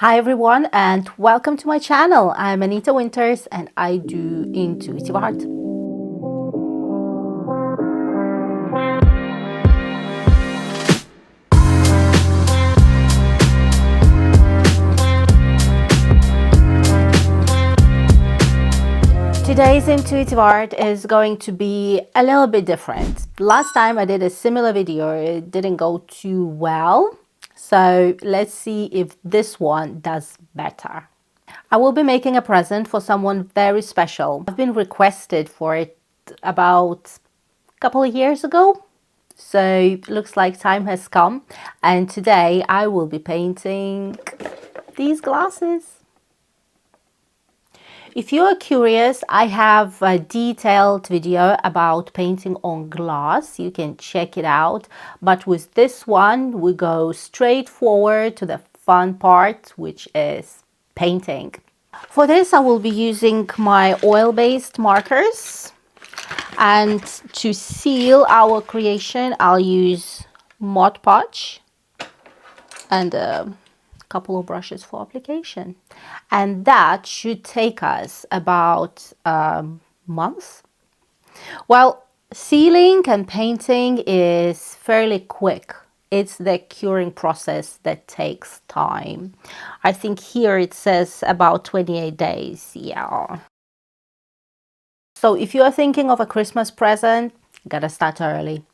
Hi everyone and welcome to my channel. I'm Anita Winters and I do intuitive art. Today's intuitive art is going to be a little bit different. Last time I did a similar video, it didn't go too well. So let's see if this one does better. I will be making a present for someone very special. I've been requested for it about a couple of years ago. So it looks like time has come. And today I will be painting these glasses. If you are curious, I have a detailed video about painting on glass. You can check it out. But with this one, we go straight forward to the fun part, which is painting. For this, I will be using my oil-based markers. And to seal our creation, I'll use Mod Podge and couple of brushes for application, and that should take us about a month. Well, sealing and painting is fairly quick. It's the curing process that takes time. I think here it says about 28 days. Yeah. So if you are thinking of a Christmas present, you gotta start early.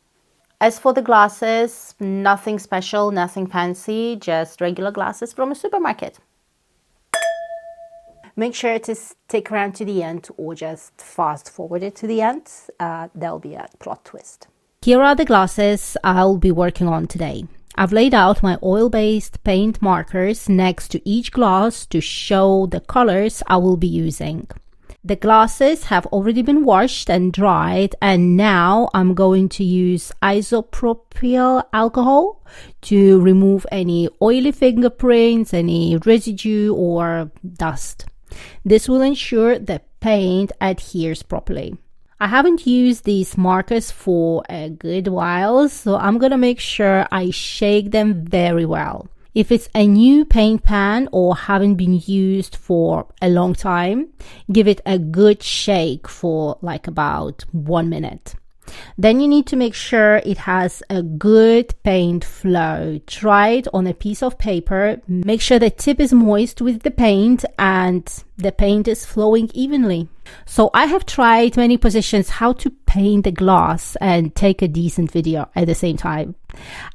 As for the glasses, nothing special, nothing fancy, just regular glasses from a supermarket. Make sure to stick around to the end or just fast forward it to the end. There'll be a plot twist. Here are the glasses I'll be working on today. I've laid out my oil-based paint markers next to each glass to show the colors I will be using. The glasses have already been washed and dried, and now I'm going to use isopropyl alcohol to remove any oily fingerprints, any residue or dust. This will ensure the paint adheres properly. I haven't used these markers for a good while, so I'm going to make sure I shake them very well. If it's a new paint pan or haven't been used for a long time, give it a good shake for like about 1 minute. Then you need to make sure it has a good paint flow. Try it on a piece of paper. Make sure the tip is moist with the paint and the paint is flowing evenly. So I have tried many positions how to paint the glass and take a decent video at the same time.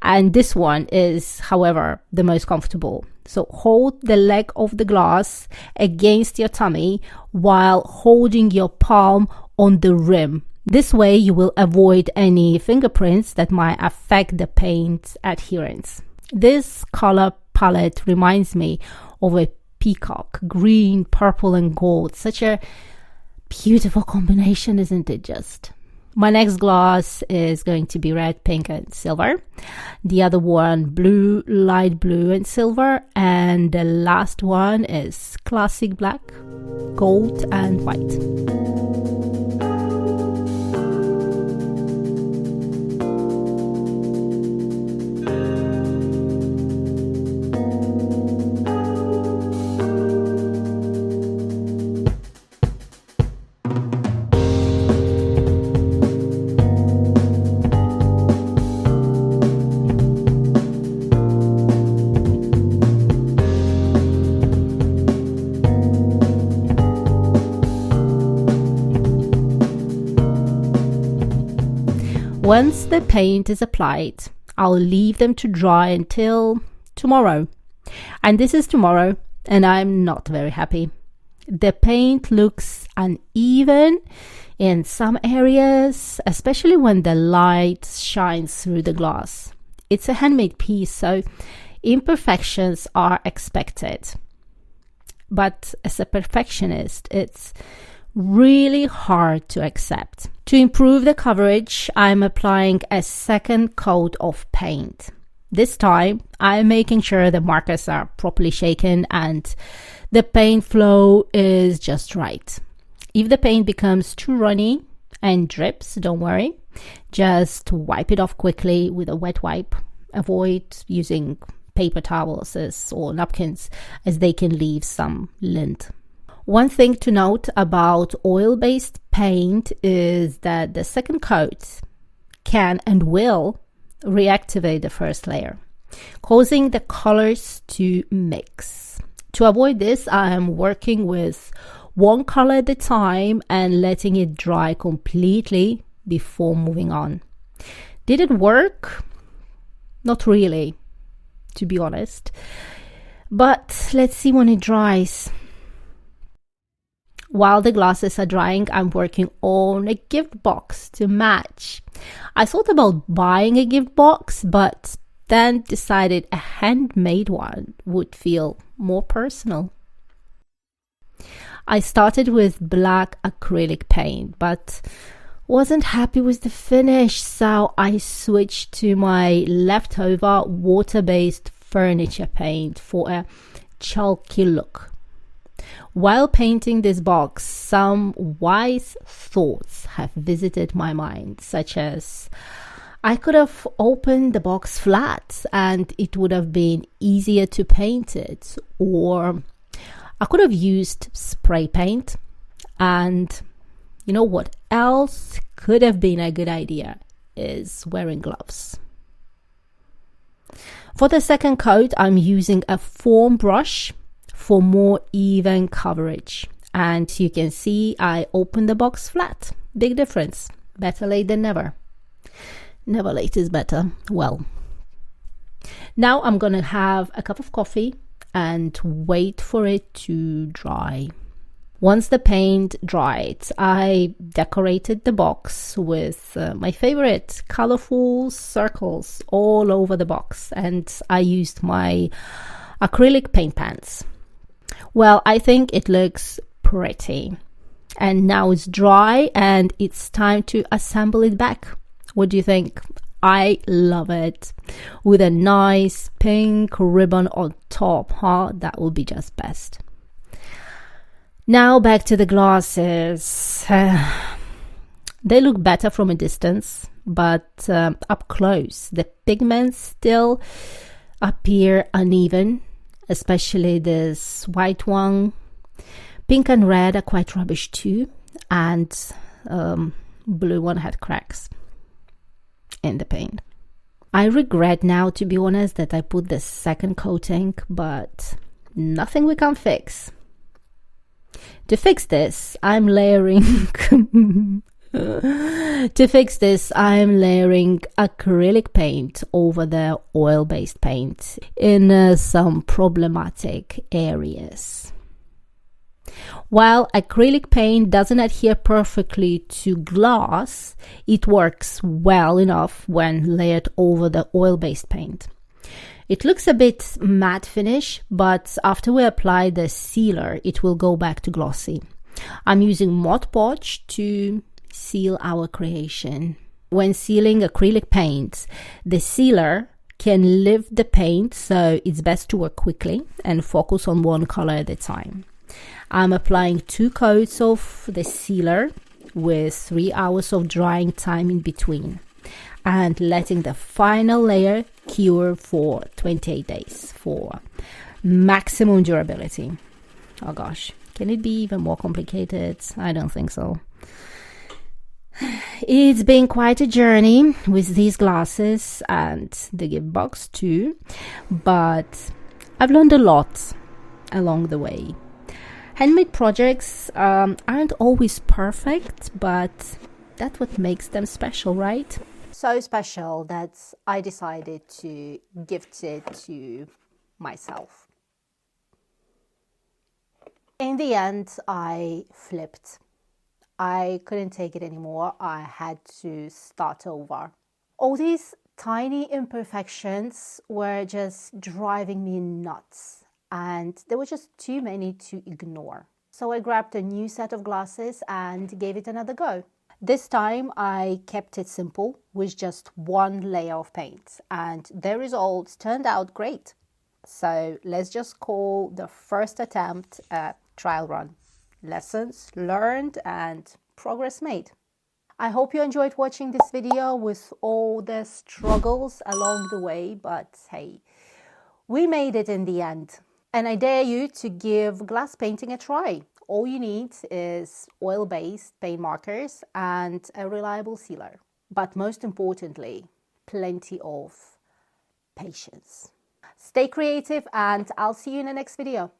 And this one is, however, the most comfortable. So hold the leg of the glass against your tummy while holding your palm on the rim. This way you will avoid any fingerprints that might affect the paint adherence. This color palette reminds me of a peacock, green, purple and gold. Such a beautiful combination, isn't it just? My next glass is going to be red, pink and silver. The other one blue, light blue and silver. And the last one is classic black, gold and white. Once the paint is applied, I'll leave them to dry until tomorrow. And this is tomorrow, and I'm not very happy. The paint looks uneven in some areas, especially when the light shines through the glass. It's a handmade piece, so imperfections are expected. But as a perfectionist, it's really hard to accept. To improve the coverage, I'm applying a second coat of paint. This time, I'm making sure the markers are properly shaken and the paint flow is just right. If the paint becomes too runny and drips, don't worry. Just wipe it off quickly with a wet wipe. Avoid using paper towels or napkins, as they can leave some lint. One thing to note about oil-based paint is that the second coat can and will reactivate the first layer, causing the colors to mix. To avoid this, I am working with one color at a time and letting it dry completely before moving on. Did it work? Not really, to be honest. But let's see when it dries. While the glasses are drying, I'm working on a gift box to match. I thought about buying a gift box, but then decided a handmade one would feel more personal. I started with black acrylic paint, but wasn't happy with the finish, so I switched to my leftover water-based furniture paint for a chalky look. While painting this box, some wise thoughts have visited my mind, such as I could have opened the box flat and it would have been easier to paint it, or I could have used spray paint, and you know what else could have been a good idea is wearing gloves. For the second coat, I'm using a foam brush for more even coverage, and you can see I opened the box flat. Big difference. Better late than never. Never late is better. Well, now I'm gonna have a cup of coffee and wait for it to dry. Once the paint dried, I decorated the box with my favorite colorful circles all over the box, and I used my acrylic paint pans. Well, I think it looks pretty. And now it's dry and it's time to assemble it back. What do you think? I love it. With a nice pink ribbon on top, huh? That would be just best. Now back to the glasses. They look better from a distance, but up close, the pigments still appear uneven, especially this white one. Pink and red are quite rubbish too, and blue one had cracks in the paint. I regret now, to be honest, that I put the second coating, but nothing we can't fix. To fix this, I'm layering acrylic paint over the oil-based paint in some problematic areas. While acrylic paint doesn't adhere perfectly to glass, it works well enough when layered over the oil-based paint. It looks a bit matte finish, but after we apply the sealer, it will go back to glossy. I'm using Mod Podge to seal our creation. When sealing acrylic paints, the sealer can lift the paint, so it's best to work quickly and focus on one color at a time. I'm applying 2 coats of the sealer with 3 hours of drying time in between, and letting the final layer cure for 28 days for maximum durability. Oh gosh, can it be even more complicated? I don't think so. It's been quite a journey with these glasses and the gift box too, but I've learned a lot along the way. Handmade projects aren't always perfect, but that's what makes them special, right? So special that I decided to gift it to myself. In the end, I flipped. I couldn't take it anymore. I had to start over. All these tiny imperfections were just driving me nuts, and there were just too many to ignore. So I grabbed a new set of glasses and gave it another go. This time I kept it simple with just 1 layer of paint, and the results turned out great. So let's just call the first attempt a trial run. Lessons learned and progress made. I hope you enjoyed watching this video with all the struggles along the way, but hey, We made it in the end, and I dare you to give glass painting a try. All you need is oil-based paint markers and a reliable sealer. But most importantly, plenty of patience. Stay creative, and I'll see you in the next video.